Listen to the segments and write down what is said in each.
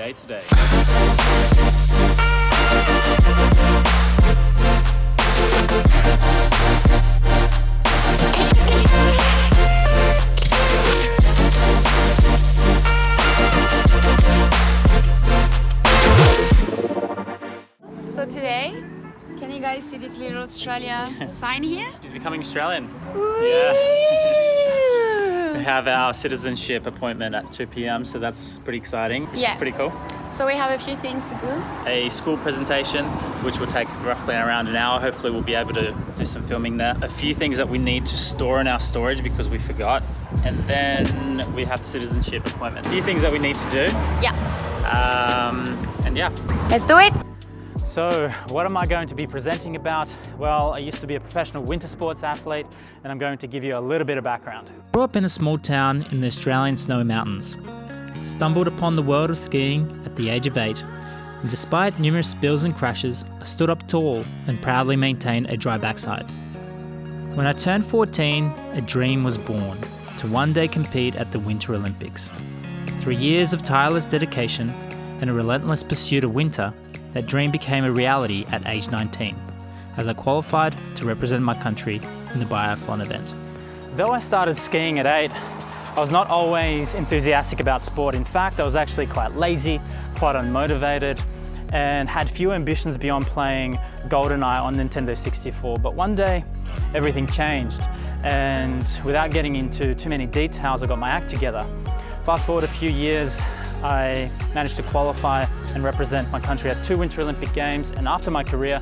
day today. So today, can you guys see this little Australia sign here? She's becoming Australian. Yeah. We have our citizenship appointment at 2 p.m, so that's pretty exciting, which is pretty cool. So we have a few things to do. A school presentation, which will take roughly around an hour. Hopefully we'll be able to do some filming there. A few things that we need to store in our storage because we forgot. And then we have the citizenship appointment. A few things that we need to do. Yeah. And yeah. Let's do it. So what am I going to be presenting about? Well, I used to be a professional winter sports athlete, and I'm going to give you a little bit of background. Grew up in a small town in the Australian Snowy Mountains. Stumbled upon the world of skiing at the age of 8, and despite numerous spills and crashes, I stood up tall and proudly maintained a dry backside. When I turned 14, a dream was born to one day compete at the Winter Olympics. 3 years of tireless dedication and a relentless pursuit of winter, that dream became a reality at age 19, as I qualified to represent my country in the biathlon event. Though I started skiing at 8, I was not always enthusiastic about sport. In fact, I was actually quite lazy, quite unmotivated, and had few ambitions beyond playing GoldenEye on Nintendo 64. But one day, everything changed, and without getting into too many details, I got my act together. Fast forward a few years, I managed to qualify and represent my country at 2 Winter Olympic Games, and after my career,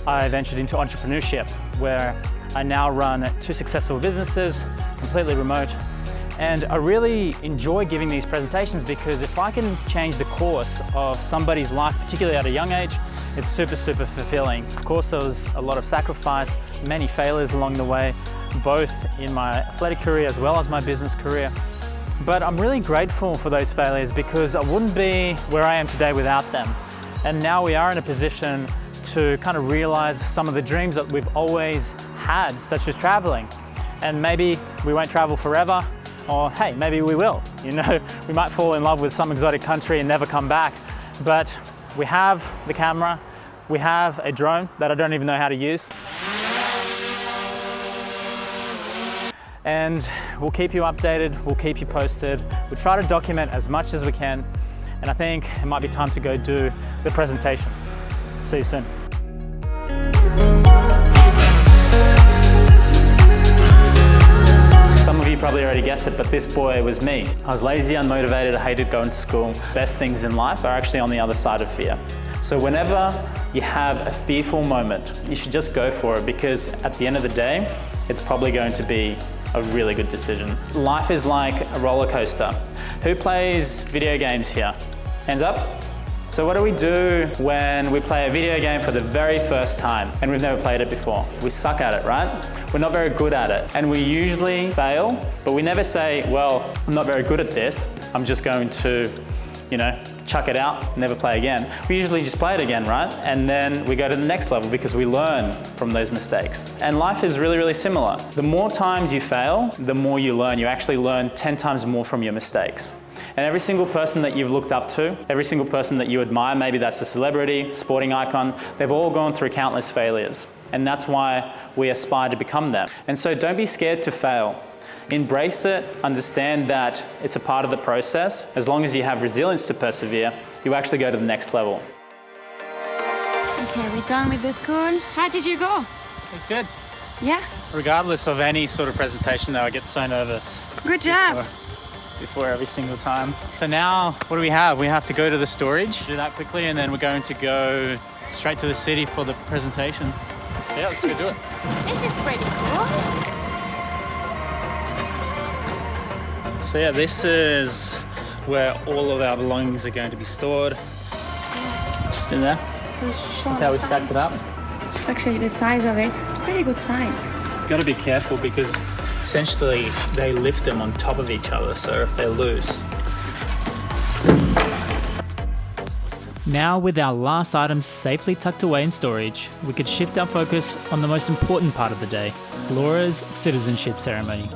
I ventured into entrepreneurship, where I now run 2 successful businesses, completely remote. And I really enjoy giving these presentations because if I can change the course of somebody's life, particularly at a young age, it's super fulfilling. Of course, there was a lot of sacrifice, many failures along the way, both in my athletic career as well as my business career. But I'm really grateful for those failures because I wouldn't be where I am today without them. And now we are in a position to kind of realize some of the dreams that we've always had, such as traveling. And maybe we won't travel forever, or hey, maybe we will. You know, we might fall in love with some exotic country and never come back. But we have the camera, we have a drone that I don't even know how to use. And we'll keep you updated, we'll keep you posted. We'll try to document as much as we can. And I think it might be time to go do the presentation. See you soon. Some of you probably already guessed it, but this boy was me. I was lazy, unmotivated, I hated going to school. Best things in life are actually on the other side of fear. So whenever you have a fearful moment, you should just go for it because at the end of the day, it's probably going to be a really good decision. Life is like a roller coaster. Who plays video games here? Hands up. So what do we do when we play a video game for the very first time and we've never played it before? We suck at it, right? We're not very good at it. And we usually fail, but we never say, well, I'm not very good at this. I'm just going to, chuck it out, never play again. We usually just play it again, right? And then we go to the next level because we learn from those mistakes. And life is really similar. The more times you fail, the more you learn. You actually learn 10 times more from your mistakes. And every single person that you've looked up to, every single person that you admire, maybe that's a celebrity, sporting icon, they've all gone through countless failures. And that's why we aspire to become them. And so don't be scared to fail. Embrace it, understand that it's a part of the process. As long as you have resilience to persevere, you actually go to the next level. Okay, we're done with the school. How did you go? It's good. Yeah? Regardless of any sort of presentation though, I get so nervous. Good job. Before every single time. So now, what do we have? We have to go to the storage, do that quickly, and then we're going to go straight to the city for the presentation. Yeah, let's go do it. This is pretty cool. So yeah, this is where all of our belongings are going to be stored. Just in there. So That's how we stacked it up. It's actually the size of it. It's a pretty good size. Got to be careful because essentially they lift them on top of each other, so if they're loose. Now with our last items safely tucked away in storage, we could shift our focus on the most important part of the day, Laura's citizenship ceremony.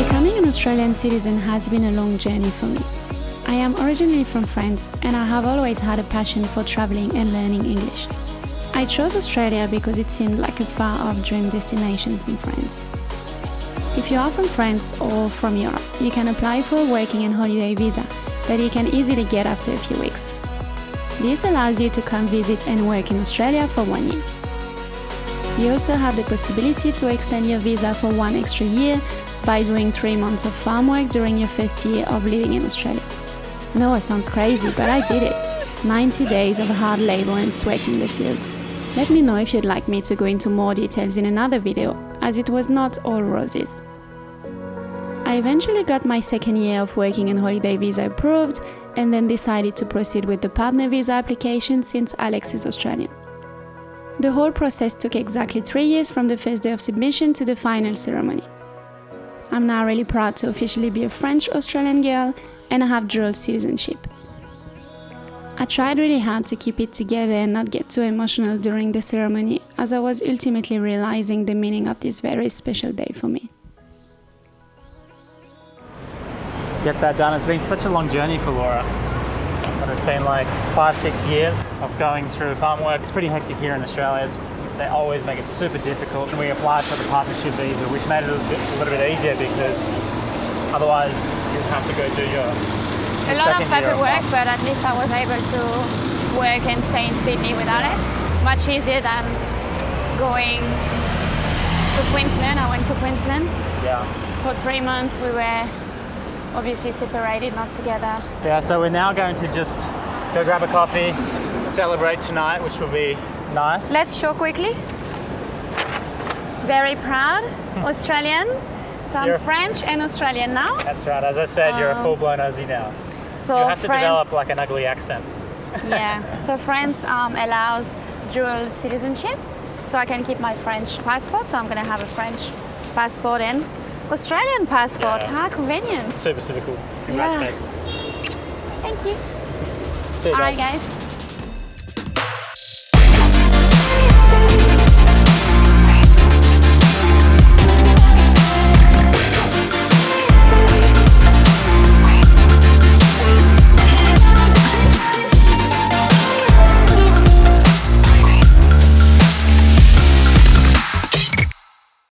Becoming an Australian Australian citizen has been a long journey for me. I am originally from France and I have always had a passion for traveling and learning English. I chose Australia because it seemed like a far-off dream destination from France. If you are from France or from Europe, you can apply for a working and holiday visa that you can easily get after a few weeks. This allows you to come visit and work in Australia for 1 year. You also have the possibility to extend your visa for 1 extra year by doing 3 months of farm work during your first year of living in Australia. I know it sounds crazy, but I did it. 90 days of hard labor and sweat in the fields. Let me know if you'd like me to go into more details in another video, as it was not all roses. I eventually got my second year of working and holiday visa approved, and then decided to proceed with the partner visa application since Alex is Australian. The whole process took exactly 3 years from the first day of submission to the final ceremony. I'm now really proud to officially be a French-Australian girl, and I have dual citizenship. I tried really hard to keep it together and not get too emotional during the ceremony, as I was ultimately realizing the meaning of this very special day for me. Get that done. It's been such a long journey for Laura. Yes. And it's been like 5-6 years of going through farm work. It's pretty hectic here in Australia. They always make it super difficult. We applied for the partnership visa, which made it a little bit easier because otherwise you'd have to go do your A lot of second year paperwork, but at least I was able to work and stay in Sydney with Alex. Much easier than going to Queensland. I went to Queensland. Yeah. For 3 months. We were obviously separated, not together. Yeah, so we're now going to just go grab a coffee, celebrate tonight, which will be nice. Let's show quickly. Very proud Australian. So I'm French and Australian now. That's right. As I said, you're a full-blown Aussie now. So You have to France, develop like an ugly accent. yeah. So France allows dual citizenship. So I can keep my French passport. So I'm going to have a French passport and Australian passport. Yeah. How convenient. Super, super cool. Congrats, Yeah. babe. Thank you. See you All guys. right, guys.